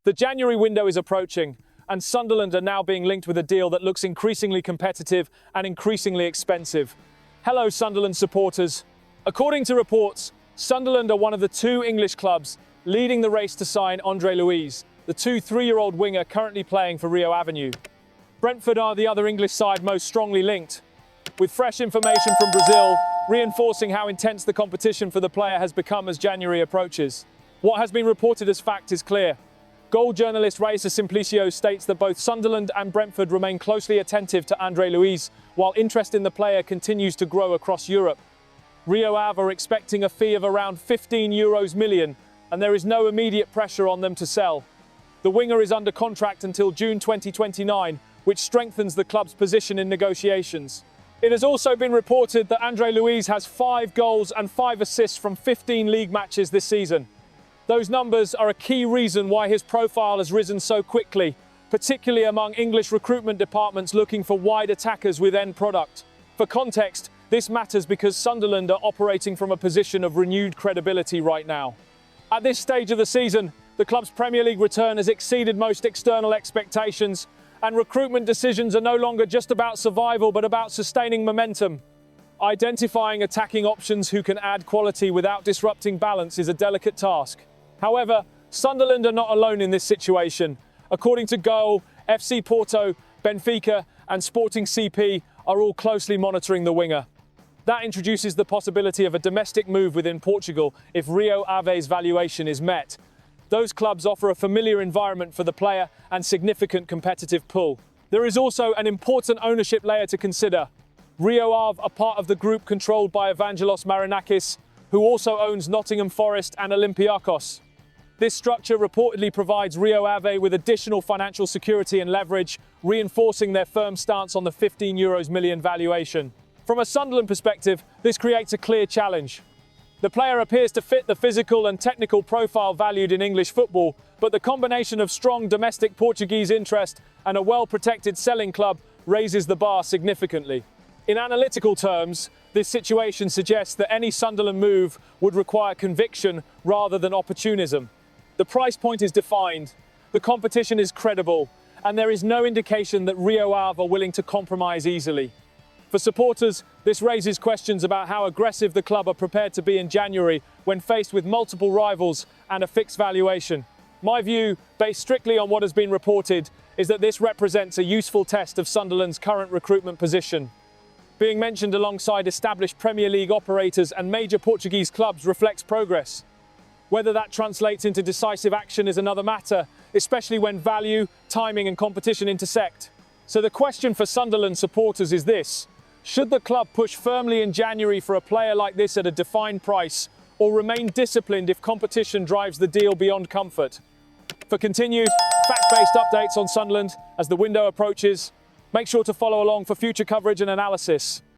The January window is approaching, and Sunderland are now being linked with a deal that looks increasingly competitive and increasingly expensive. Hello, Sunderland supporters. According to reports, Sunderland are one of the two English clubs leading the race to sign Andre Luiz, the 3-year-old winger currently playing for Rio Ave. Brentford are the other English side most strongly linked, with fresh information from Brazil reinforcing how intense the competition for the player has become as January approaches. What has been reported as fact is clear. Goal journalist Raisa Simplicio states that both Sunderland and Brentford remain closely attentive to Andre Luiz, while interest in the player continues to grow across Europe. Rio Ave are expecting a fee of around €15 million, and there is no immediate pressure on them to sell. The winger is under contract until June 2029, which strengthens the club's position in negotiations. It has also been reported that Andre Luiz has 5 goals and 5 assists from 15 league matches this season. Those numbers are a key reason why his profile has risen so quickly, particularly among English recruitment departments looking for wide attackers with end product. For context, this matters because Sunderland are operating from a position of renewed credibility right now. At this stage of the season, the club's Premier League return has exceeded most external expectations, and recruitment decisions are no longer just about survival but about sustaining momentum. Identifying attacking options who can add quality without disrupting balance is a delicate task. However, Sunderland are not alone in this situation. According to Goal, FC Porto, Benfica and Sporting CP are all closely monitoring the winger. That introduces the possibility of a domestic move within Portugal if Rio Ave's valuation is met. Those clubs offer a familiar environment for the player and significant competitive pull. There is also an important ownership layer to consider. Rio Ave are part of the group controlled by Evangelos Marinakis, who also owns Nottingham Forest and Olympiacos. This structure reportedly provides Rio Ave with additional financial security and leverage, reinforcing their firm stance on the €15 million valuation. From a Sunderland perspective, this creates a clear challenge. The player appears to fit the physical and technical profile valued in English football, but the combination of strong domestic Portuguese interest and a well-protected selling club raises the bar significantly. In analytical terms, this situation suggests that any Sunderland move would require conviction rather than opportunism. The price point is defined, the competition is credible, and there is no indication that Rio Ave are willing to compromise easily. For supporters, this raises questions about how aggressive the club are prepared to be in January when faced with multiple rivals and a fixed valuation. My view, based strictly on what has been reported, is that this represents a useful test of Sunderland's current recruitment position. Being mentioned alongside established Premier League operators and major Portuguese clubs reflects progress. Whether that translates into decisive action is another matter, especially when value, timing and competition intersect. So the question for Sunderland supporters is this: should the club push firmly in January for a player like this at a defined price, or remain disciplined if competition drives the deal beyond comfort? For continued, fact-based updates on Sunderland as the window approaches, make sure to follow along for future coverage and analysis.